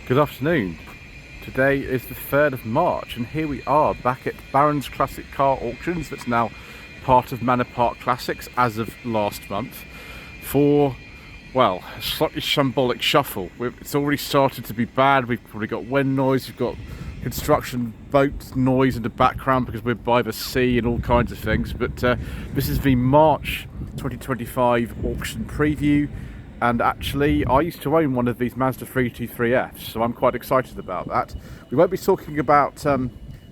Good afternoon. Today is the 3rd of March and here we are back at Barron's Classic Car Auctions, that's now part of Manor Classics as of last month, for, well, a slightly shambolic shuffle. It's already started to be bad. We've probably got wind noise, we've got construction boat noise in the background because we're by the sea and all kinds of things, but this is the March 2025 auction preview. And actually, I used to own one of these Mazda 323Fs, so I'm quite excited about that. We won't be talking about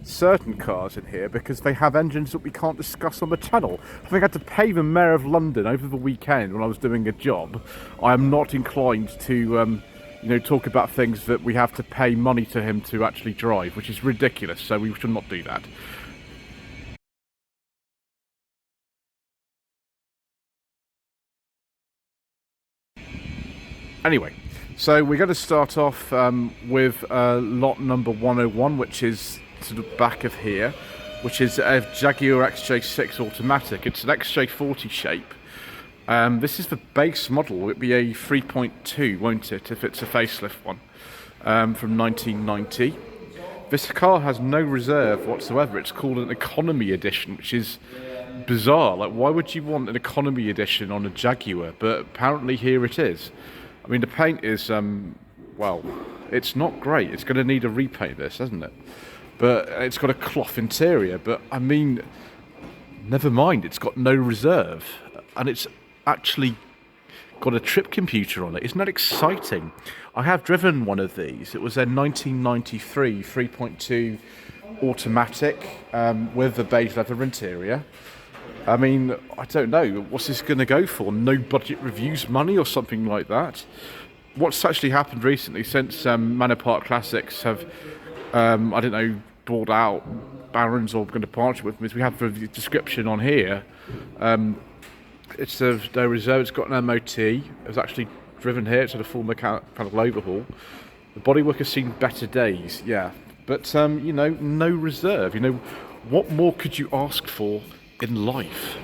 certain cars in here because they have engines that we can't discuss on the channel. Having had to pay the Mayor of London over the weekend when I was doing a job, I am not inclined to talk about things that we have to pay money to him to actually drive, which is ridiculous, so we should not do that. Anyway, so we're going to start off with lot number 101, which is to the back of here, which is a Jaguar XJ6 automatic. It's an XJ40 shape. This is the base model. It'll be a 3.2, won't it, if it's a facelift one, from 1990. This car has no reserve whatsoever. It's called an economy edition, which is bizarre. Like, why would you want an economy edition on a Jaguar? But apparently here it is. I mean, the paint is, well, it's not great. It's going to need a repaint, this, hasn't it? But it's got a cloth interior. But, I mean, never mind. It's got no reserve. And it's actually got a trip computer on it. Isn't that exciting? I have driven one of these. It was a 1993 3.2 automatic with a beige leather interior. I mean, I don't know, what's this going to go for? No budget reviews money or something like that? What's actually happened recently since Manor Classics have, I don't know, bought out Barron's or going to partner with them, is we have the description on here. It's no reserve, it's got an MOT, it was actually driven here, it's had a full mechanical overhaul. The bodywork has seen better days, yeah. But, no reserve. What more could you ask for in life?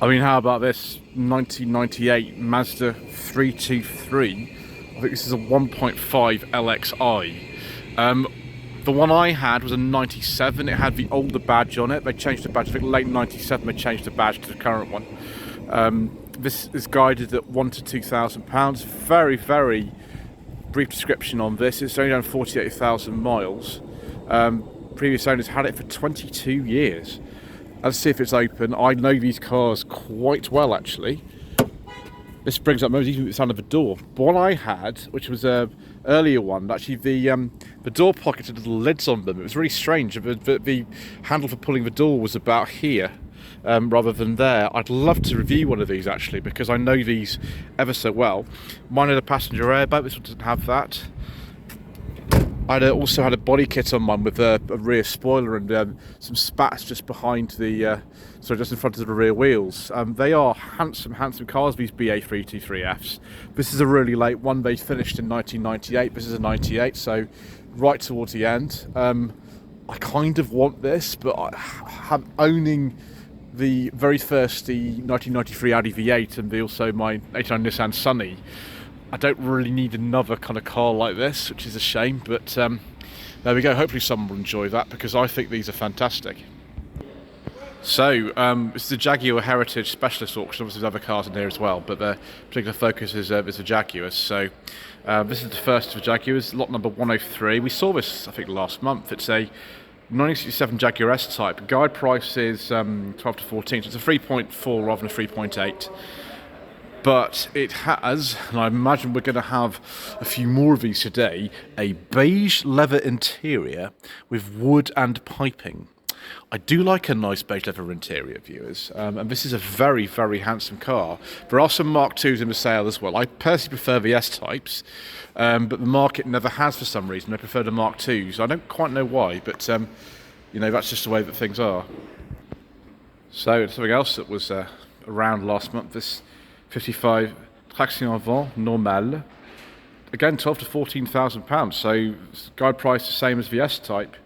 I mean, how about this 1998 Mazda 323? I think this is a 1.5 LXi. The one I had was a 97. It had the older badge on it. They changed the badge. I think late 97 they changed the badge to the current one. This is guided at £1,000 to £2,000. Very, very brief description on this. It's only done 48,000 miles. Previous owners had it for 22 years. Let's see if it's open. I know these cars quite well, actually. This brings up most easily the sound of the door. The one I had, which was a earlier one, actually the door pockets had little lids on them. It was really strange. The handle for pulling the door was about here, rather than there. I'd love to review one of these actually because I know these ever so well. Mine had a passenger airbag. This one doesn't have that. I also had a body kit on mine with a rear spoiler and some spats just behind the, just in front of the rear wheels. They are handsome cars, these BA323Fs. This is a really late one. They finished in 1998. This is a 98, so right towards the end. I kind of want this, but owning the very first, the 1993 Audi V8 and also my 89 Nissan Sunny, I don't really need another kind of car like this, which is a shame, but there we go. Hopefully someone will enjoy that because I think these are fantastic. So, this is the Jaguar Heritage Specialist Auction. Obviously there's other cars in here as well, but the particular focus is the Jaguars. So, this is the first of the Jaguars, lot number 103. We saw this, I think, last month. It's a 1967 Jaguar S-Type. Guide price is 12 to 14, so it's a 3.4 rather than a 3.8. But it has, and I imagine we're going to have a few more of these today, a beige leather interior with wood and piping. I do like a nice beige leather interior, viewers, and this is a very, very handsome car. There are some Mark IIs in the sale as well. I personally prefer the S-Types, but the market never has for some reason. I prefer the Mark IIs. I don't quite know why, but that's just the way that things are. So, something else that was around last month, this 55 traction avant normale, again 12 to 14,000 pounds. So guide price the same as the S-Type.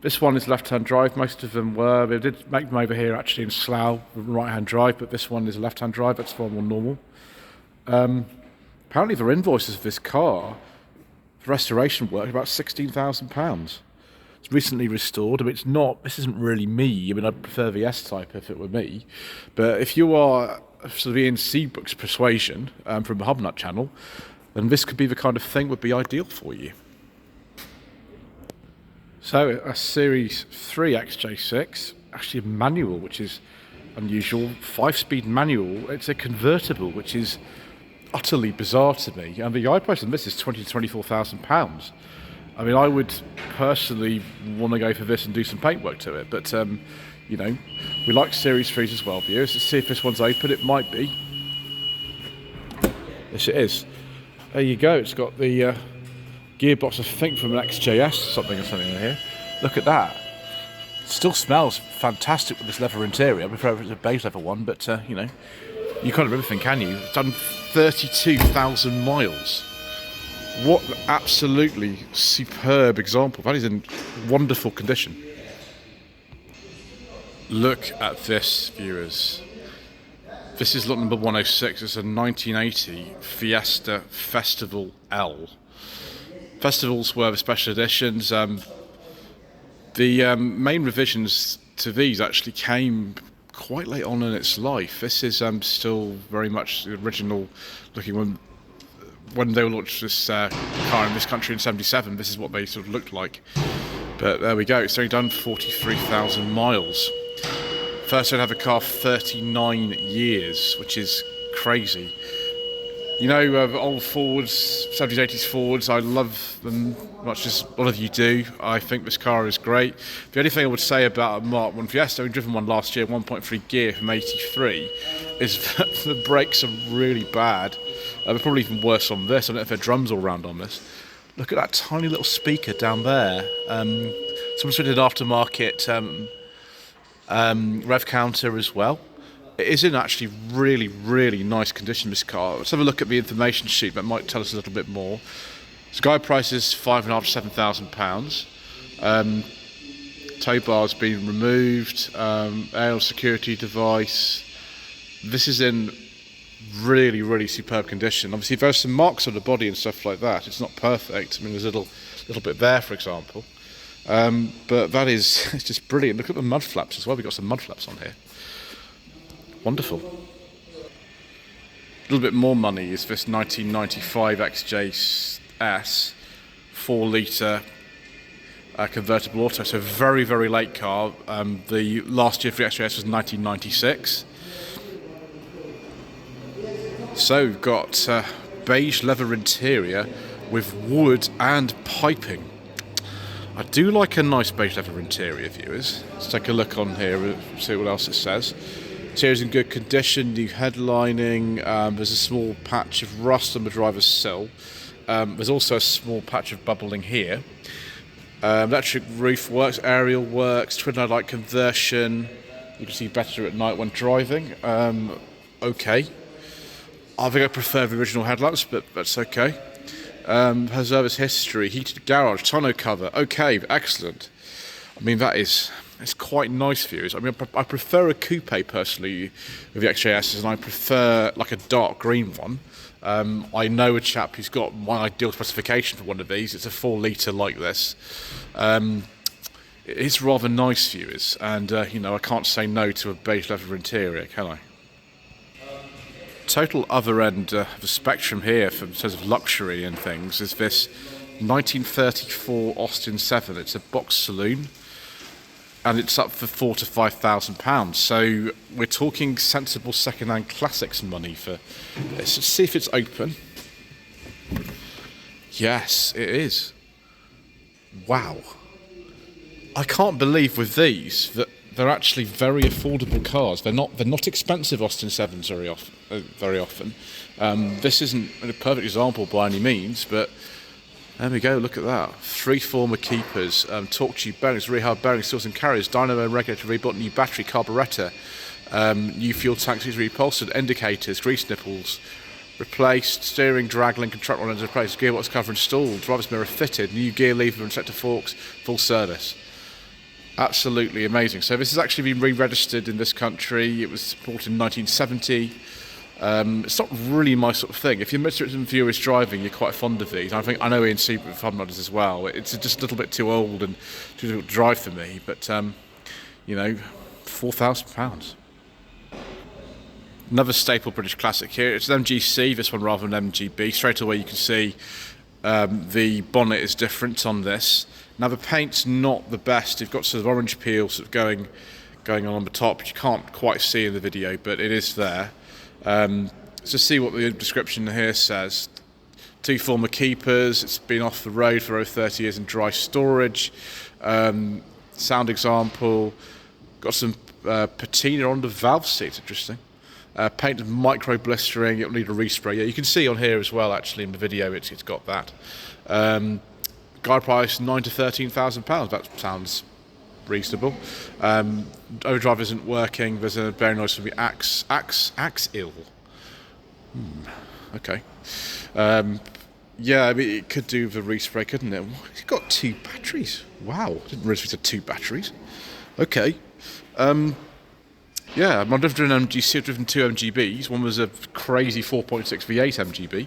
This one is left-hand drive. Most of them were. They did make them over here actually in Slough, right-hand drive, but this one is a left-hand drive. That's far more normal. Apparently, the invoices of this car for restoration work about £16,000. It's recently restored. I mean, this isn't really me. I mean, I'd prefer the S type if it were me. But if you are sort of Ian Seabrook's persuasion from the Hubnut channel, then this could be the kind of thing that would be ideal for you. So a Series 3 XJ6, actually a manual, which is unusual, 5-speed manual. It's a convertible, which is utterly bizarre to me. And the eye price on this is £20,000 to £24,000. I mean, I would personally want to go for this and do some paintwork to it, but you know, we like Series 3s as well, viewers. Let's see if this one's open. It might be. Yes, it is. There you go. It's got the gearbox, I think, from an XJS something in here. Look at that. Still smells fantastic with this leather interior. I prefer if it's a beige leather one, but you know, you can't have everything, can you? It's done 32,000 miles. What an absolutely superb example. That is in wonderful condition. Look at this, viewers. This is lot number 106. It's a 1980 Fiesta Festival L. Festivals were the special editions. The main revisions to these actually came quite late on in its life. This is still very much the original looking when they launched this car in this country in '77. This is what they sort of looked like. But there we go. It's only done 43,000 miles. First I'd have a car for 39 years, which is crazy. You know, old Fords, 70s, 80s Fords, I love them much as a lot of you do. I think this car is great. The only thing I would say about a Mark 1 Fiesta, I've driven one last year, 1.3 gear from 83, is that the brakes are really bad. They're probably even worse on this. I don't know if there are drums all round on this. Look at that tiny little speaker down there. Someone's fitted an aftermarket rev counter as well. It is in actually really, really nice condition, this car. Let's have a look at the information sheet. That might tell us a little bit more. Sky price is £5,500 to £7,000. Tow bar's been removed. Air security device. This is in really, really superb condition. Obviously, there's some marks on the body and stuff like that. It's not perfect. I mean, there's a little bit there, for example. But that is it's just brilliant. Look at the mud flaps as well. We've got some mud flaps on here. Wonderful. A little bit more money is this 1995 XJS 4-litre convertible auto. So very, very late car. The last year for the XJS was 1996. So we've got beige leather interior with wood and piping. I do like a nice beige leather interior, viewers. Let's take a look on here, see what else it says. Interior's in good condition, new headlining. There's a small patch of rust on the driver's sill. There's also a small patch of bubbling here. Electric roof works, aerial works, twin headlight conversion. You can see better at night when driving. Okay. I think I prefer the original headlights, but that's okay. Has service history, heated garage, tonneau cover. Okay, excellent. I mean, it's quite nice, viewers. I mean, I prefer a coupe personally with the XJSs, and I prefer like a dark green one. I know a chap who's got my ideal specification for one of these. It's a 4-litre like this. It's rather nice, viewers, and you know, I can't say no to a beige leather interior, can I? Total other end of the spectrum here, in terms of luxury and things, is this 1934 Austin 7. It's a box saloon, and it's up for £4,000 to £5,000. So we're talking sensible second-hand classics money for this. Let's see if it's open. Yes, it is. Wow. I can't believe with these that they're actually very affordable cars. They're not expensive Austin 7s very often. This isn't a perfect example by any means, but there we go. Look at that. 3 former keepers, torque tube bearings, rear hub bearings, seals and carriers, dynamo regulator rebuilt, new battery, carburettor, new fuel tanks repulsed, indicators, grease nipples replaced, steering, drag link and truck rollers replaced, gearbox cover installed, driver's mirror fitted, new gear lever and sector forks, full service. Absolutely amazing. So this has actually been re-registered in this country. It was bought in 1970. It's not really my sort of thing. If you're motorist and viewers driving, you're quite fond of these. I know Ian Seabrook with Hubnodders as well. It's just a little bit too old and too difficult to drive for me. But you know, £4,000. Another staple British classic here. It's an MGC. This one rather than MGB. Straight away you can see the bonnet is different on this. Now the paint's not the best. You've got sort of orange peel sort of going on the top, which you can't quite see in the video, but it is there. So see what the description here says. 2 former keepers. It's been off the road for over 30 years in dry storage. Sound example. Got some patina on the valve seat. Interesting. Paint micro blistering. It'll need a respray. Yeah, you can see on here as well. Actually, in the video, it's got that. Guide price £9,000 to £13,000. That sounds reasonable. Overdrive isn't working. There's a bearing noise from the Axe-ill. Okay. Yeah, I mean, it could do the respray, couldn't it? It's got 2 batteries. Wow, didn't realise it had 2 batteries. Okay. Yeah, I've driven an MGC, I've driven 2 MGBs. One was a crazy 4.6 V8 MGB.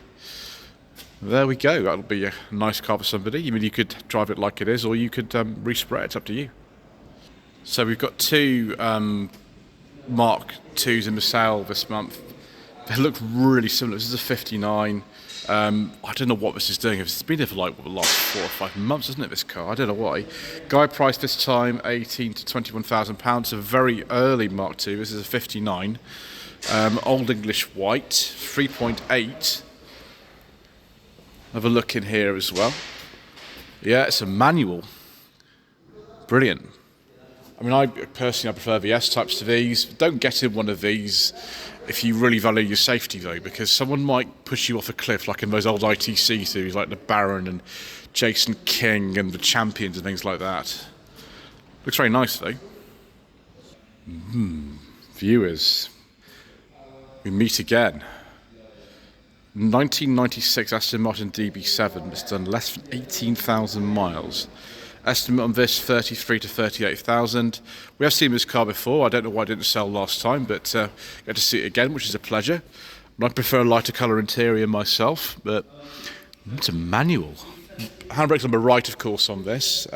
There we go. That'll be a nice car for somebody. I mean, you could drive it like it is, or you could respray it. It's up to you. So we've got 2 Mark IIs in the sale this month. They look really similar. This is a 59. I don't know what this is doing. It's been here for like the last 4 or 5 months, isn't it, this car? I don't know why. Guide price this time, £18,000 to £21,000. A very early Mark II. This is a 59. Old English white, 3.8. Have a look in here as well. Yeah, it's a manual. Brilliant. I mean, I prefer the S-types to these. Don't get in one of these if you really value your safety, though, because someone might push you off a cliff, like in those old ITC series, like the Baron and Jason King and the Champions and things like that. Looks very nice, though. Viewers, we meet again. 1996 Aston Martin DB7. It's done less than 18,000 miles. Estimate on this, 33 to 38,000. We have seen this car before. I don't know why it didn't sell last time, but get to see it again, which is a pleasure. And I prefer a lighter colour interior myself, but it's a manual. Handbrakes on the right, of course, on this.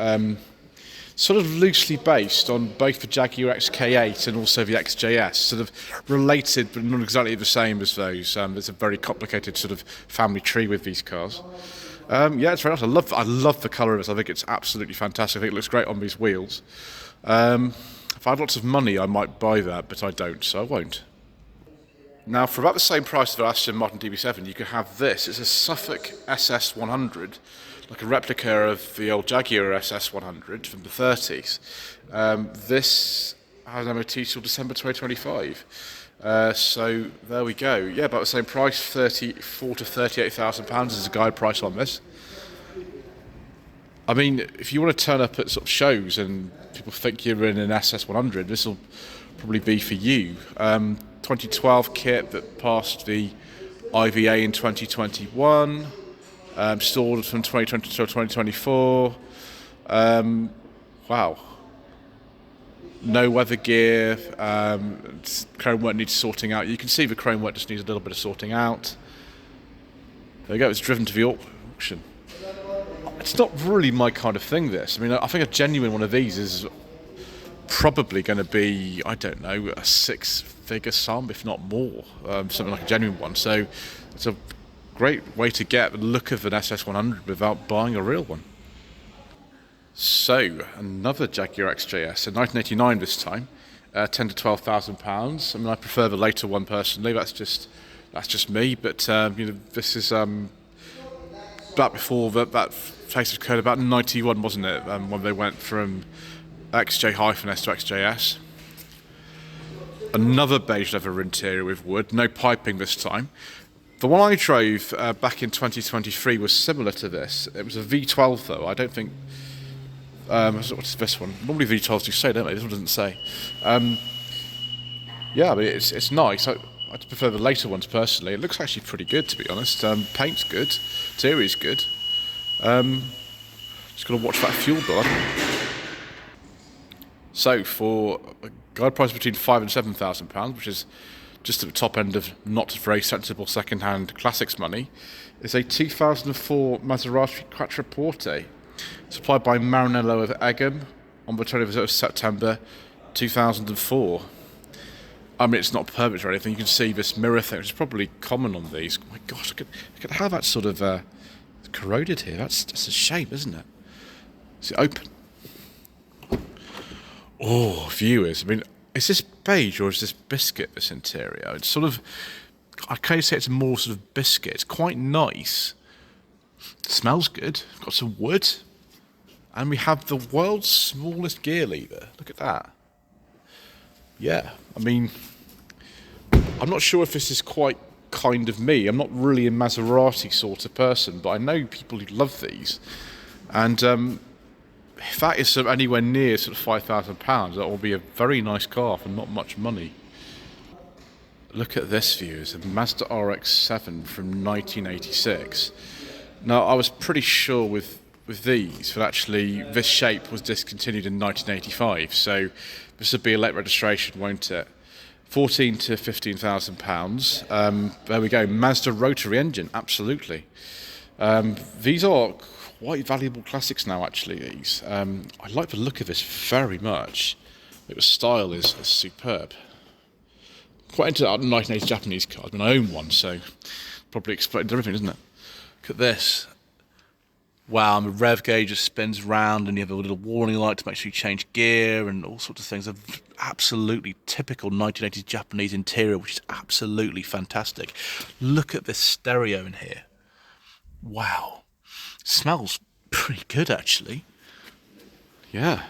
Sort of loosely based on both the Jaguar XK8 and also the XJS. Sort of related, but not exactly the same as those. There's a very complicated sort of family tree with these cars. Yeah, it's very nice. I love the colour of this. I think it's absolutely fantastic. I think it looks great on these wheels. If I had lots of money, I might buy that, but I don't, so I won't. Now, for about the same price of an Aston Martin DB7, you can have this. It's a Suffolk SS100, like a replica of the old Jaguar SS100 from the 30s. This has an MOT till December 2025. So there we go. Yeah, about the same price, £34,000 to £38,000 is the guide price on this. I mean, if you want to turn up at sort of shows and people think you're in an SS100, this will probably be for you. 2012 kit that passed the IVA in 2021. Stored from 2020 to 2024. Wow. No weather gear. Chrome work needs sorting out. You can see the chrome work just needs a little bit of sorting out. There we go. It's driven to the auction. It's not really my kind of thing, this. I mean, I think a genuine one of these is probably going to be, I don't know, a 6-figure sum, if not more. Something like a genuine one. So it's a great way to get the look of an SS100 without buying a real one. So, another Jaguar XJS, in 1989 this time, £10,000 to £12,000. I mean, I prefer the later one personally. That's just me. But this is back before that phase occurred, about 91, wasn't it? When they went from XJ-S to XJS. Another beige leather interior with wood, no piping this time. The one I drove back in 2023 was similar to this. It was a V12 though. I don't think. What's this one? Normally V12s do say, don't they? This one doesn't say. Yeah, but it's nice. I prefer the later ones personally. It looks actually pretty good, to be honest. Paint's good, interior's good. Just got to watch that fuel bill. So for a guide price between £5,000 and £7,000, which is just at the top end of not very sensible second-hand classics money, is a 2004 Maserati Quattroporte, supplied by Maranello of Egham on the 20th of September 2004. I mean, it's not perfect or anything. You can see this mirror thing, which is probably common on these. Oh my gosh, look at how that's sort of corroded here. That's a shame, isn't it? Is it open? Oh, viewers. I mean, is this beige or is this biscuit, this interior? It's sort of, I can't say it's more sort of biscuit. It's quite nice. It smells good. Got some wood. And we have the world's smallest gear lever. Look at that. Yeah, I mean, I'm not sure if this is quite kind of me. I'm not really a Maserati sort of person, but I know people who love these. And if that is sort of anywhere near sort of £5,000, that will be a very nice car for not much money. Look at this, viewers, a Mazda RX-7 from 1986. Now, I was pretty sure with these, but actually this shape was discontinued in 1985, so this would be a late registration, won't it? 14 to £15,000. There we go, Mazda rotary engine, absolutely. These are quite valuable classics now, actually, these. I like the look of this very much. The style is superb. Quite into 1980s Japanese cars. I mean, I own one, so probably explains everything, doesn't it? Look at this. Wow, and the rev gauge just spins round and you have a little warning light to make sure you change gear and all sorts of things. An absolutely typical 1980s Japanese interior, which is absolutely fantastic. Look at this stereo in here. Wow. Smells pretty good, actually. Yeah.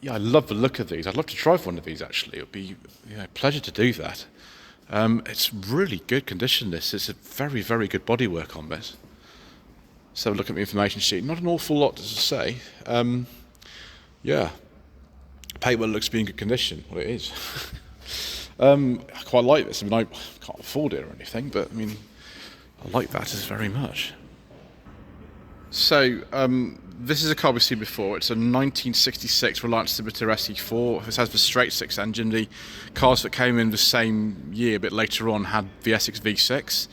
Yeah, I love the look of these. I'd love to drive one of these, actually. It would be a pleasure to do that. It's really good condition, this. It's a very, very good bodywork on this. So look at the information sheet. Not an awful lot to say. Yeah. Paintwork looks to be in good condition. Well, it is. I quite like this. I mean, I can't afford it or anything, but I mean, I like that very much. So, this is a car we've seen before. It's a 1966 Reliant Scimitar SE4. This has the straight six engine. The cars that came in the same year, a bit later on, had the Essex V6.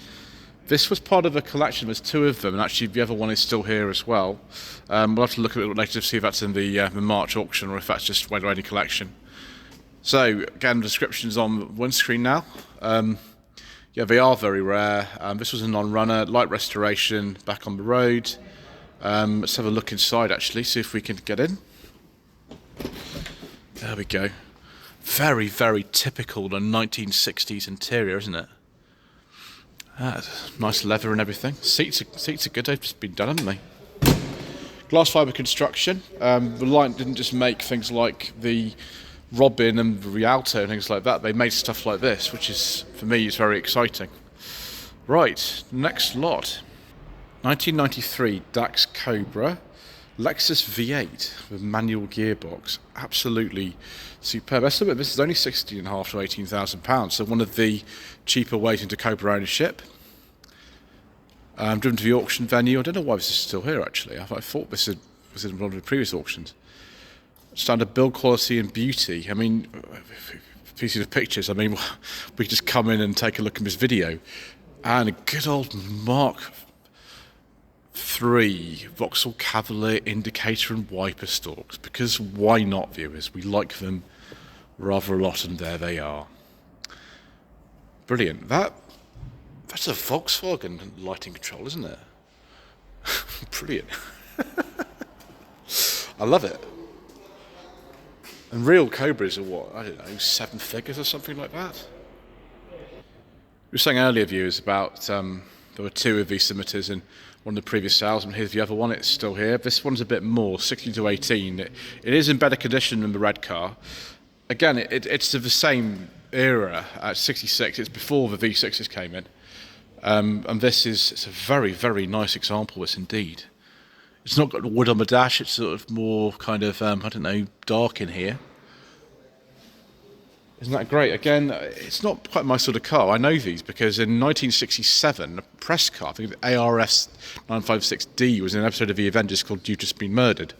This was part of a collection. There's two of them, and actually the other one is still here as well. We'll have to look at it later to see if that's in the March auction or if that's just Wed Ready collection. So, again, the description's on the windscreen now. Yeah, they are very rare. This was a non-runner, light restoration, back on the road. Let's have a look inside, actually, see if we can get in. There we go. Very, very typical the 1960s interior, isn't it? Nice leather and everything. Seats are good, they've just been done, haven't they? Glass fibre construction. Reliant didn't just make things like the Robin and the Rialto and things like that. They made stuff like this, which is, for me, is very exciting. Right, next lot. 1993 Dax Cobra, Lexus V8 with manual gearbox, absolutely superb. Estimate this is only £16,500 to £18,000, so one of the cheaper ways into Cobra ownership. Driven to the auction venue. I don't know why this is still here, actually. I thought this was in one of the previous auctions. Standard build quality and beauty. I mean, pieces of pictures. I mean, we could just come in and take a look at this video, and a good old Mark 3 Vauxhall Cavalier indicator and wiper stalks, because why not, viewers? We like them rather a lot, and there they are. Brilliant. That's a Volkswagen lighting control, isn't it? Brilliant. I love it. And real Cobras are what? I don't know, 7 figures or something like that. We were saying earlier, viewers, about there were 2 of these Scimitars in one of the previous sales, and here's the other one. It's still here. This one's a bit more, 16 to 18. It is in better condition than the red car. Again, it's of the same era, 66. It's before the V6s came in. And it's a very, very nice example, this indeed. It's not got wood on the dash. It's sort of more kind of, I don't know, dark in here. Isn't that great? Again, it's not quite my sort of car. I know these because in 1967, a press car, I think the ARS 956D, was in an episode of The Avengers called You've Just Been Murdered,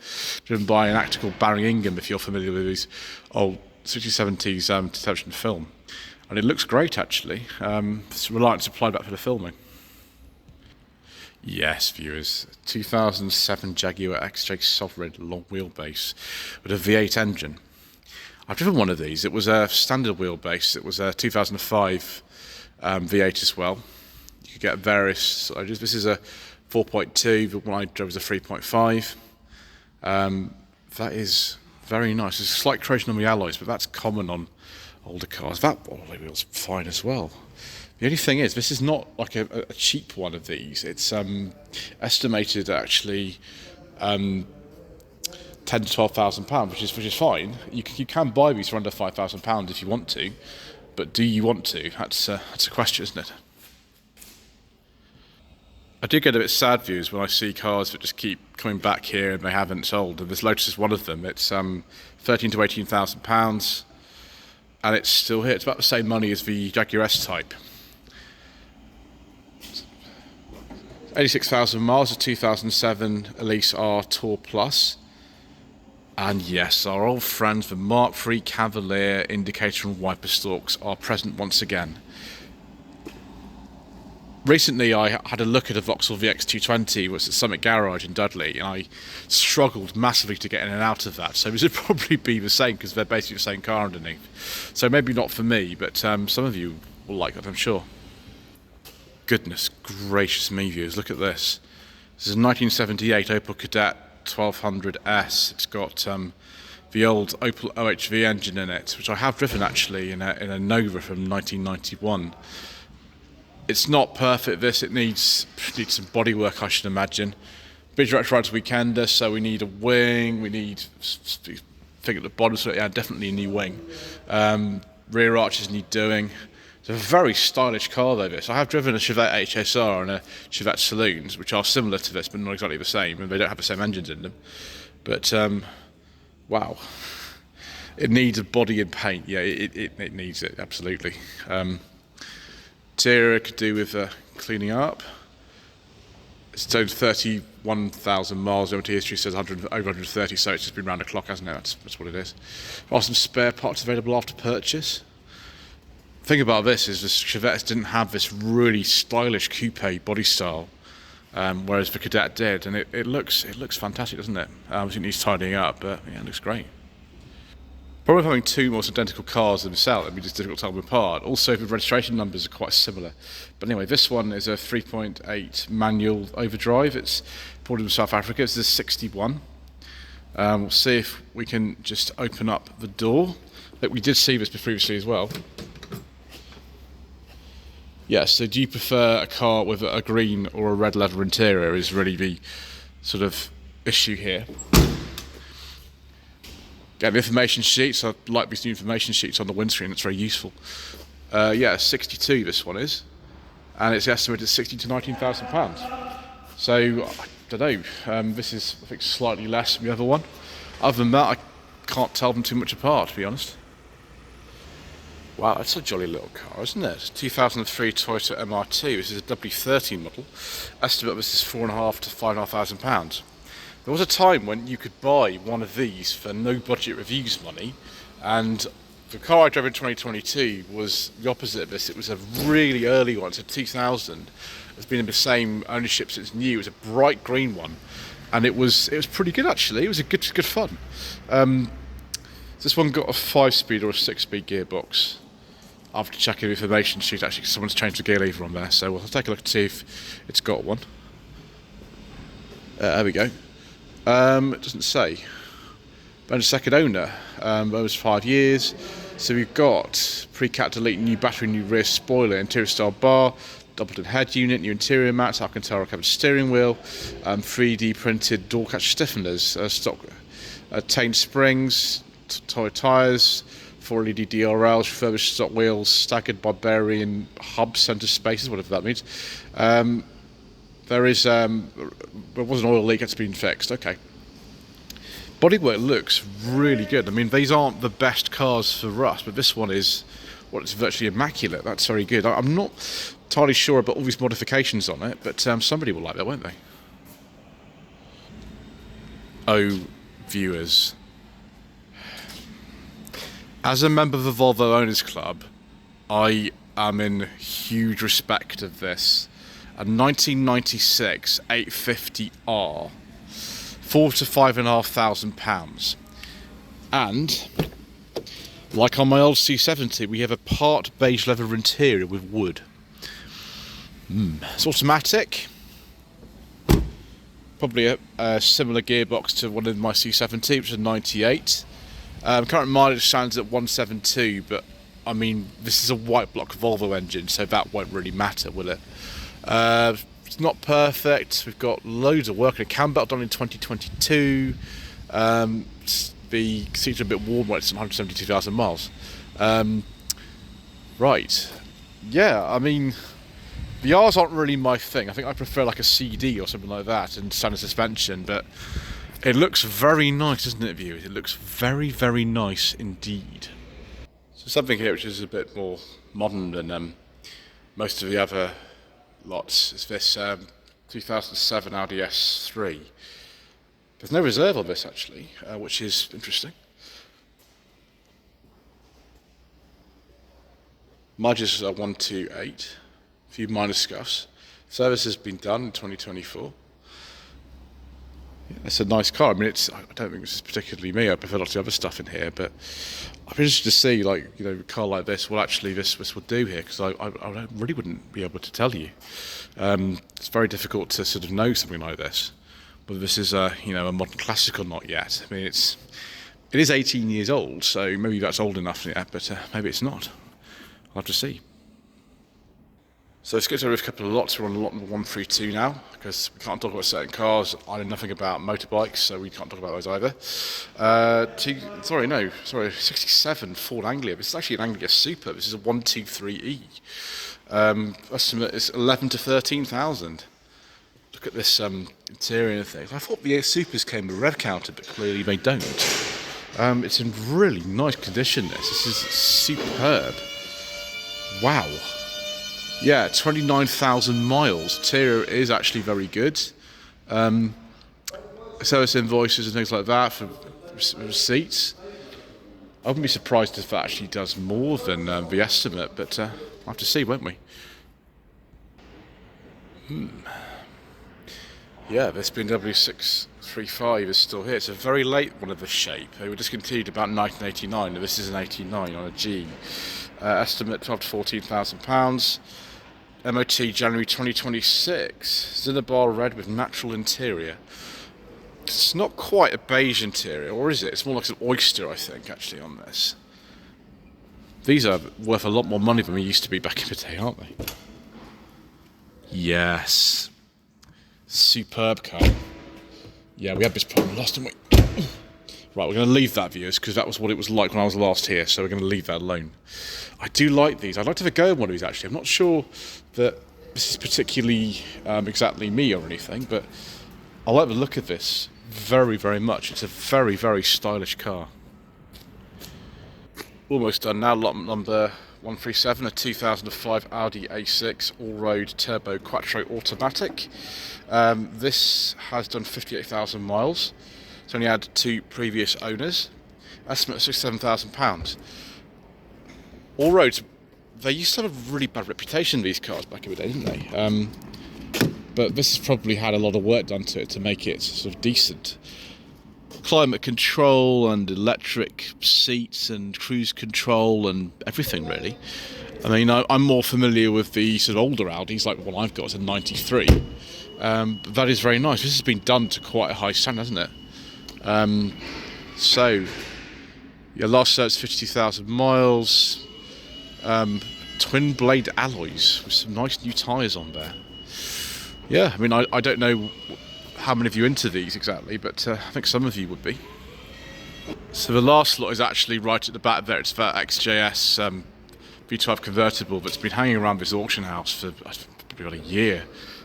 driven by an actor called Barry Ingham, if you're familiar with these old 6070s television film, and it looks great actually. It's reliant supply back for the filming. Yes, viewers, 2007 Jaguar XJ Sovereign long wheelbase with a V8 engine. I've driven one of these. It was a standard wheelbase. It was a 2005 V8 as well. You could get various sizes. This is a 4.2. The one I drove was a 3.5. That is very nice. There's a slight corrosion on the alloys, but that's common on older cars. That alloy wheel's fine as well. The only thing is, this is not like a cheap one of these. It's estimated actually 10 to £12,000, which is fine. You can buy these for under £5,000 if you want to, but do you want to? That's a question, isn't it? I do get a bit sad views when I see cars that just keep coming back here and they haven't sold. And this Lotus is one of them. It's £13,000 to £18,000, and it's still here. It's about the same money as the Jaguar S-Type. 86,000 miles, a 2007 Elise R Tour Plus. And yes, our old friends, the Mark III Cavalier indicator and wiper stalks are present once again. Recently I had a look at a Vauxhall VX220, which was at Summit Garage in Dudley, and I struggled massively to get in and out of that. So this would probably be the same, because they're basically the same car underneath. So maybe not for me, but some of you will like that, I'm sure. Goodness gracious me, viewers, look at this. This is a 1978 Opel Kadett 1200S. It's got the old Opel OHV engine in it, which I have driven actually in a Nova from 1991. It's not perfect, this. It needs some body work, I should imagine. Big direct rides weekender, so we need a wing, we need thing at the bottom, so yeah, definitely a new wing. Rear arches need doing. It's a very stylish car though, this. I have driven a Chevette HSR and a Chevette Saloons, which are similar to this, but not exactly the same, and they don't have the same engines in them. But, wow. It needs a body and paint. Yeah, it needs it, absolutely. Interior could do with cleaning up. It's done 31,000 miles. MOT history says over 130, so it's just been round the clock, hasn't it? That's what it is. There are some spare parts available after purchase. The thing about this is the Chevettes didn't have this really stylish coupe body style, whereas the Kadett did, and it looks fantastic, doesn't it? I think it needs tidying up, but yeah, it looks great. Problem with having two almost identical cars themselves, it'd be just difficult to tell them apart. Also, the registration numbers are quite similar. But anyway, this one is a 3.8 manual overdrive. It's imported from South Africa. It's a 61. We'll see if we can just open up the door. Look, we did see this previously as well. Yes, so do you prefer a car with a green or a red leather interior is really the sort of issue here. Get the information sheets. I like these new information sheets on the windscreen. It's very useful. Yeah, 62 this one is, and it's estimated £60,000 to £19,000. So I don't know. This is, I think, slightly less than the other one. Other than that, I can't tell them too much apart, to be honest. Wow, that's a jolly little car, isn't it? 2003 Toyota MR2. This is a W13 model. Estimate this is £4,500 to £5,500. There was a time when you could buy one of these for no budget reviews money, and the car I drove in 2022 was the opposite of this. It was a really early one. It's a 2000. It's been in the same ownership since new. It was a bright green one, and it was pretty good actually. It was a good fun. This one got a 5-speed or a 6-speed gearbox. After checking the information sheet, actually, someone's changed the gear lever on there, so we'll take a look to see if it's got one. There we go. It doesn't say. But a second owner. That was 5 years. So we've got pre-cat delete, new battery, new rear spoiler, interior style bar, double-tin head unit, new interior mats, Alcantara covered steering wheel, 3D printed door catch stiffeners, stock taint springs, toy tyres, 4 LED DRLs, refurbished stock wheels, staggered Barbarian hub centre spaces, whatever that means. There was an oil leak that's been fixed. Okay. Bodywork looks really good. I mean, these aren't the best cars for us, but this one is, well, it's virtually immaculate. That's very good. I'm not entirely sure about all these modifications on it, but somebody will like that, won't they? Oh, viewers. As a member of the Volvo Owners Club, I am in huge respect of this. A 1996 850R, £4,000 to £5,500, and like on my old C70, we have a part beige leather interior with wood. It's automatic. Probably a similar gearbox to one in my C70, which is a 98. Current mileage stands at 172, but I mean, this is a white block Volvo engine, so that won't really matter, will it? It's not perfect. We've got loads of work. A cam belt done in 2022. The seats are a bit warm when it's 172,000 miles. Right. Yeah, I mean, the R's aren't really my thing. I think I prefer like a CD or something like that and standard suspension, but it looks very nice, doesn't it, viewers? It looks very, very nice indeed. So something here which is a bit more modern than most of the other lots is this 2007 Audi S3. There's no reserve on this actually, which is interesting. Mileage is 128, a few minor scuffs. Service has been done in 2024. Yeah, it's a nice car. I mean, I don't think this is particularly me. I prefer lots of other stuff in here, but I'm interested to see, like, you know, a car like this, what actually this would do here, because I really wouldn't be able to tell you. It's very difficult to sort of know something like this, whether this is a modern classic or not yet. I mean, it is 18 years old, so maybe that's old enough yet, but maybe it's not. I'll have to see. So let's get over a couple of lots. We're on lot number 132 now, because we can't talk about certain cars. I know nothing about motorbikes, so we can't talk about those either. 67 Ford Anglia. This is actually an Anglia Super. This is a 123E. Estimate is 11 to 13,000. Look at this interior and things. I thought the Supers came with a rev counter, but clearly they don't. It's in really nice condition. This is superb. Wow. Yeah, 29,000 miles. Interior is actually very good. Service invoices and things like that for receipts. I wouldn't be surprised if that actually does more than the estimate, but we'll have to see, won't we? Yeah, this BMW 635 is still here. It's a very late one of the shape. They were discontinued about 1989, and this is an 89 on a G. Estimate £12,000 to £14,000. MOT January 2026. Cinnabar red with natural interior. It's not quite a beige interior, or is it? It's more like an oyster, I think, actually, on this. These are worth a lot more money than they used to be back in the day, aren't they? Yes. Superb car. Yeah, we had this problem last time. Right, we're going to leave that, viewers, because that was what it was like when I was last here, so we're going to leave that alone. I do like these. I'd like to have a go at one of these, actually. I'm not sure that this is particularly exactly me or anything, but I like the look of this very, very much. It's a very, very stylish car. Almost done now. Lot number 137, a 2005 Audi A6 all-road turbo quattro automatic. This has done 58,000 miles. It's only had 2 previous owners. Estimate of £67,000. All roads, they used to have a really bad reputation, these cars, back in the day, didn't they? But this has probably had a lot of work done to it to make it sort of decent. Climate control and electric seats and cruise control and everything, really. I mean, I'm more familiar with the sort of older Audis, like the one I've got, it's a 93. But that is very nice. This has been done to quite a high standard, hasn't it? So, yeah, last service 52,000 miles. Twin blade alloys with some nice new tyres on there. Yeah, I mean, I don't know how many of you are into these exactly, but I think some of you would be. So the last lot is actually right at the back there. It's that XJS V12 convertible that's been hanging around this auction house for probably about a year.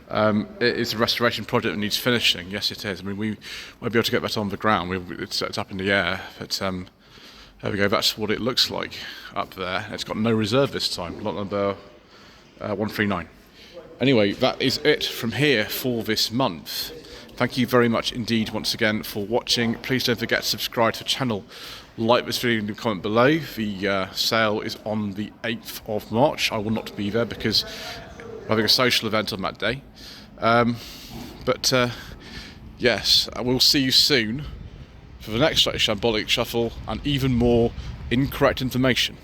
It is a restoration project that needs finishing. Yes, it is. I mean, we won't be able to get that on the ground. It's up in the air, but there we go. That's what it looks like up there. It's got no reserve this time. Lot number 139. Anyway, that is it from here for this month. Thank you very much indeed once again for watching. Please don't forget to subscribe to the channel like this video and comment below. The sale is on the 8th of March. I will not be there because we're having a social event on that day. Yes, I will see you soon for the next Shambolic Shuffle and even more incorrect information.